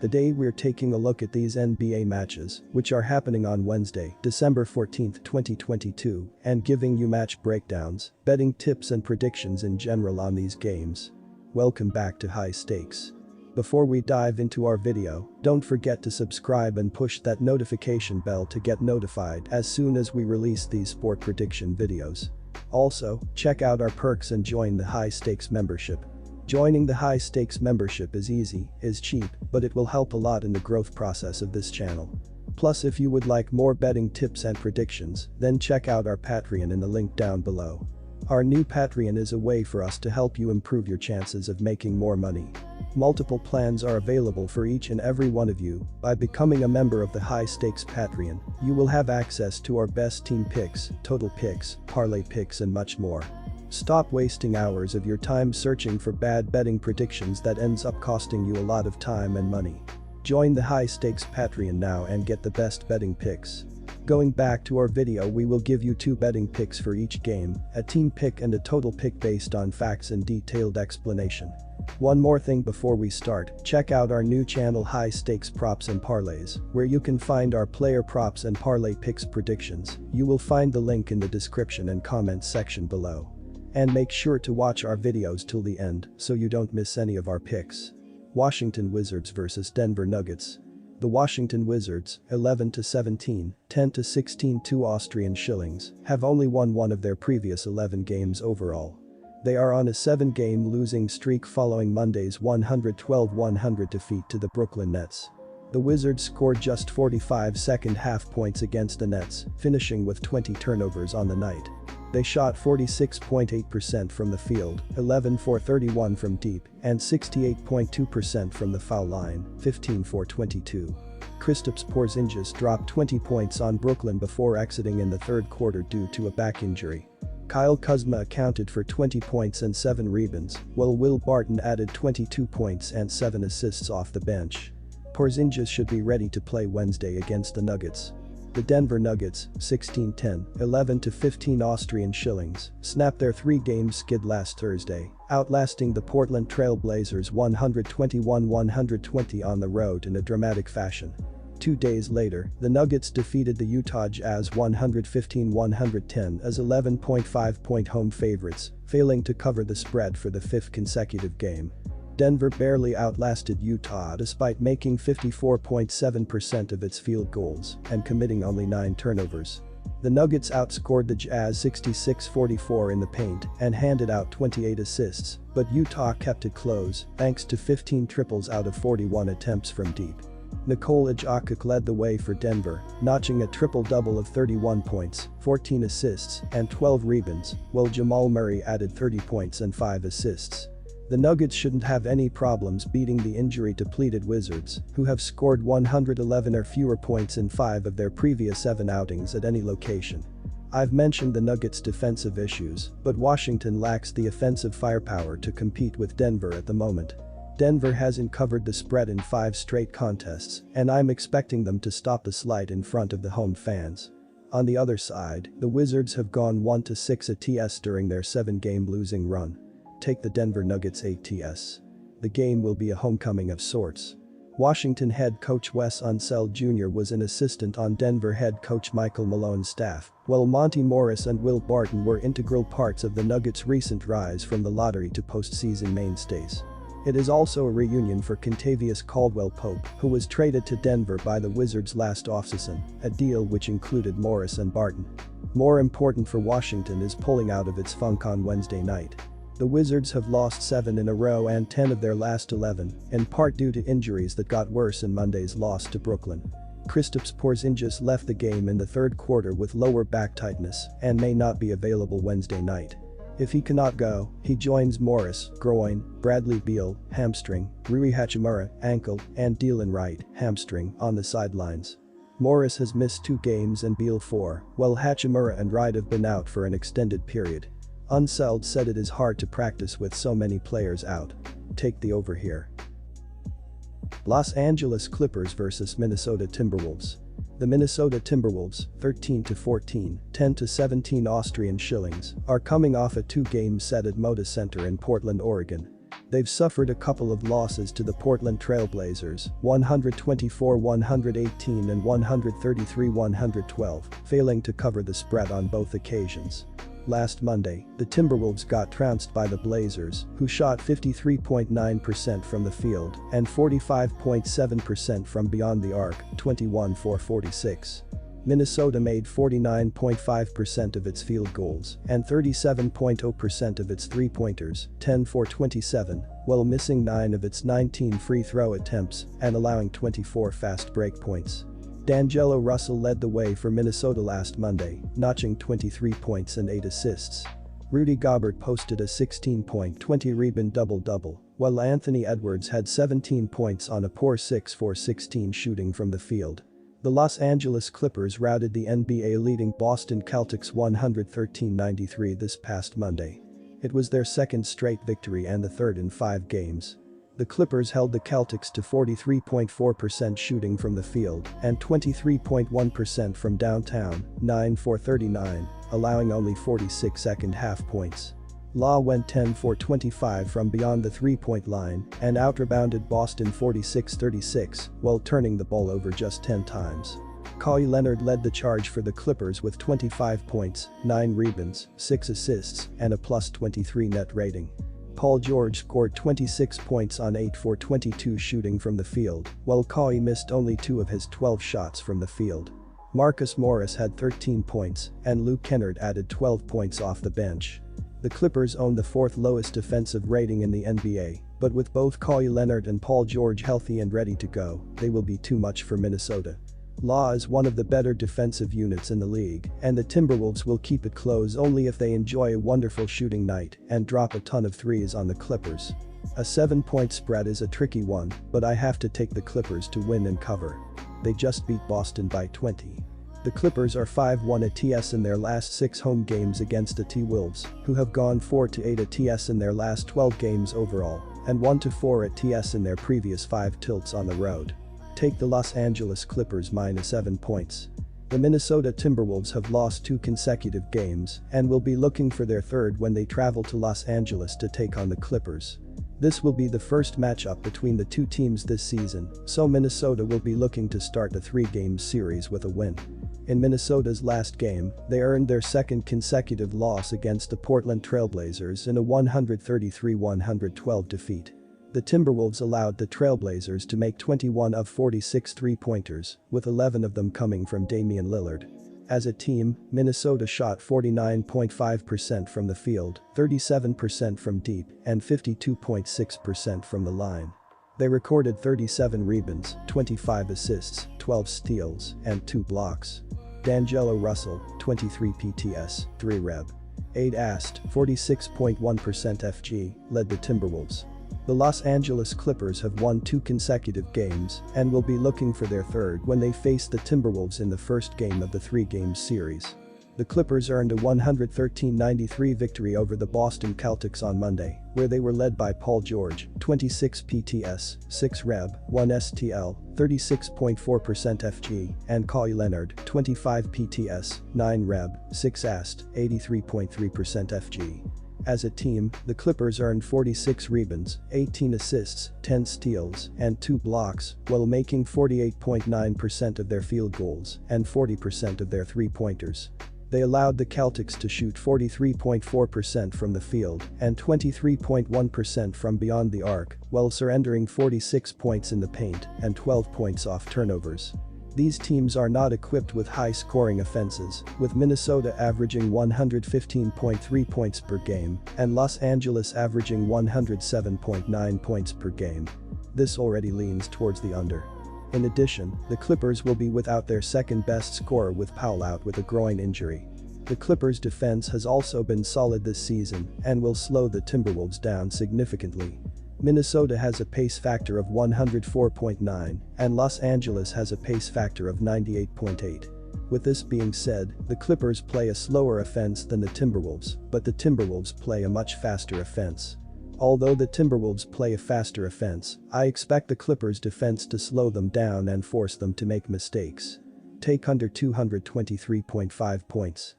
Today we're taking a look at these NBA matches, which are happening on Wednesday, December 14, 2022, and giving you match breakdowns, betting tips and predictions in general on these games. Welcome back to High Stakes. Before we dive into our video, don't forget to subscribe and push that notification bell to get notified as soon as we release these sport prediction videos. Also, check out our perks and join the High Stakes membership. Joining the High Stakes membership is easy, is cheap, but it will help a lot in the growth process of this channel. Plus, if you would like more betting tips and predictions, then check out our Patreon in the link down below. Our new Patreon is a way for us to help you improve your chances of making more money. Multiple plans are available for each and every one of you. By becoming a member of the High Stakes Patreon, you will have access to our best team picks, total picks, parlay picks and much more. Stop wasting hours of your time searching for bad betting predictions that ends up costing you a lot of time and money. Join the High Stakes Patreon now and get the best betting picks. Going back to our video, we will give you 2 betting picks for each game, a team pick and a total pick based on facts and detailed explanation. One more thing before we start, check out our new channel High Stakes Props and Parlays, where you can find our player props and parlay picks predictions. You will find the link in the description and comments section below. And make sure to watch our videos till the end so you don't miss any of our picks. Washington Wizards vs Denver Nuggets. The Washington Wizards, 11-17, 10-16 2 Austrian shillings, have only won one of their previous 11 games overall. They are on a 7-game losing streak following Monday's 112-100 defeat to the Brooklyn Nets. The Wizards scored just 45 second-half points against the Nets, finishing with 20 turnovers on the night. They shot 46.8% from the field, 11 for 31 from deep, and 68.2% from the foul line, 15 for 22. Kristaps Porzingis dropped 20 points on Brooklyn before exiting in the third quarter due to a back injury. Kyle Kuzma accounted for 20 points and 7 rebounds, while Will Barton added 22 points and 7 assists off the bench. Porzingis should be ready to play Wednesday against the Nuggets. The Denver Nuggets, 16-10, 11-15 Austrian shillings, snapped their 3-game skid last Thursday, outlasting the Portland Trail Blazers 121-120 on the road in a dramatic fashion. 2 days later, the Nuggets defeated the Utah Jazz 115-110 as 11.5-point home favorites, failing to cover the spread for the 5th consecutive game. Denver barely outlasted Utah despite making 54.7% of its field goals and committing only 9 turnovers. The Nuggets outscored the Jazz 66-44 in the paint and handed out 28 assists, but Utah kept it close thanks to 15 triples out of 41 attempts from deep. Nikola Jokic led the way for Denver, notching a triple-double of 31 points, 14 assists, and 12 rebounds, while Jamal Murray added 30 points and 5 assists. The Nuggets shouldn't have any problems beating the injury-depleted Wizards, who have scored 111 or fewer points in 5 of their previous 7 outings at any location. I've mentioned the Nuggets' defensive issues, but Washington lacks the offensive firepower to compete with Denver at the moment. Denver hasn't covered the spread in 5 straight contests, and I'm expecting them to stop the slide in front of the home fans. On the other side, the Wizards have gone 1-6 ATS during their 7-game losing run. Take the Denver Nuggets ATS. The game will be a homecoming of sorts. Washington head coach Wes Unseld Jr. was an assistant on Denver head coach Michael Malone's staff, while Monty Morris and Will Barton were integral parts of the Nuggets' recent rise from the lottery to postseason mainstays. It is also a reunion for Kentavious Caldwell-Pope, who was traded to Denver by the Wizards last offseason, a deal which included Morris and Barton. More important for Washington is pulling out of its funk on Wednesday night. The Wizards have lost 7 in a row and 10 of their last 11, in part due to injuries that got worse in Monday's loss to Brooklyn. Kristaps Porzingis left the game in the third quarter with lower back tightness and may not be available Wednesday night. If he cannot go, he joins Morris, groin, Bradley Beal, hamstring, Rui Hachimura, ankle, and Delon Wright, hamstring, on the sidelines. Morris has missed 2 games and Beal 4, while Hachimura and Wright have been out for an extended period. Unseld said it is hard to practice with so many players out. Take the over here. Los Angeles Clippers vs Minnesota Timberwolves. The Minnesota Timberwolves, 13-14, 10-17 Austrian shillings, are coming off a 2-game set at Moda Center in Portland, Oregon. They've suffered a couple of losses to the Portland Trail Blazers, 124-118 and 133-112, failing to cover the spread on both occasions. Last Monday, the Timberwolves got trounced by the Blazers, who shot 53.9% from the field and 45.7% from beyond the arc, 21-for-46. Minnesota made 49.5% of its field goals and 37.0% of its three-pointers, 10-for-27, while missing 9 of its 19 free throw attempts and allowing 24 fast break points. D'Angelo Russell led the way for Minnesota last Monday, notching 23 points and 8 assists. Rudy Gobert posted a 16-point, 20-rebound double-double, while Anthony Edwards had 17 points on a poor 6-for-16 shooting from the field. The Los Angeles Clippers routed the NBA-leading Boston Celtics 113-93 this past Monday. It was their second straight victory and the third in 5 games. The Clippers held the Celtics to 43.4% shooting from the field and 23.1% from downtown, 9-for-39, allowing only 46 second-half points. Law went 10-for-25 from beyond the three-point line and outrebounded Boston 46-36 while turning the ball over just 10 times. Kawhi Leonard led the charge for the Clippers with 25 points, 9 rebounds, 6 assists, and a +23 net rating. Paul George scored 26 points on 8-for-22 shooting from the field, while Kawhi missed only 2 of his 12 shots from the field. Marcus Morris had 13 points, and Luke Kennard added 12 points off the bench. The Clippers own the 4th lowest defensive rating in the NBA, but with both Kawhi Leonard and Paul George healthy and ready to go, they will be too much for Minnesota. Law is one of the better defensive units in the league, and the Timberwolves will keep it close only if they enjoy a wonderful shooting night and drop a ton of threes on the Clippers. A 7-point spread is a tricky one, but I have to take the Clippers to win and cover. They just beat Boston by 20. The Clippers are 5-1 ATS in their last 6 home games against the T-Wolves, who have gone 4-8 ATS in their last 12 games overall, and 1-4 ATS in their previous 5 tilts on the road. Take the Los Angeles Clippers -7 points. The Minnesota Timberwolves have lost 2 consecutive games and will be looking for their third when they travel to Los Angeles to take on the Clippers. This will be the first matchup between the two teams this season, so Minnesota will be looking to start the 3-game series with a win. In Minnesota's last game, they earned their second consecutive loss against the Portland Trail Blazers in a 133-112 defeat. The Timberwolves allowed the Trailblazers to make 21 of 46 three-pointers, with 11 of them coming from Damian Lillard. As a team, Minnesota shot 49.5% from the field, 37% from deep, and 52.6% from the line. They recorded 37 rebounds, 25 assists, 12 steals, and 2 blocks. D'Angelo Russell, 23 PTS, 3 reb. 8 assist, 46.1% FG, led the Timberwolves. The Los Angeles Clippers have won 2 consecutive games and will be looking for their third when they face the Timberwolves in the first game of the 3-game series. The Clippers earned a 113-93 victory over the Boston Celtics on Monday, where they were led by Paul George, 26 PTS, 6 reb, 1 STL, 36.4% FG, and Kawhi Leonard, 25 PTS, 9 reb, 6 AST, 83.3% FG. As a team, the Clippers earned 46 rebounds, 18 assists, 10 steals, and 2 blocks, while making 48.9% of their field goals and 40% of their three-pointers. They allowed the Celtics to shoot 43.4% from the field and 23.1% from beyond the arc, while surrendering 46 points in the paint and 12 points off turnovers. These teams are not equipped with high-scoring offenses, with Minnesota averaging 115.3 points per game and Los Angeles averaging 107.9 points per game. This already leans towards the under. In addition, the Clippers will be without their second-best scorer with Powell out with a groin injury. The Clippers' defense has also been solid this season and will slow the Timberwolves down significantly. Minnesota has a pace factor of 104.9 and Los Angeles has a pace factor of 98.8. With this being said, the Clippers play a slower offense than the Timberwolves, but the Timberwolves play a much faster offense. Although the Timberwolves play a faster offense, I expect the Clippers' defense to slow them down and force them to make mistakes. Take under 223.5 points.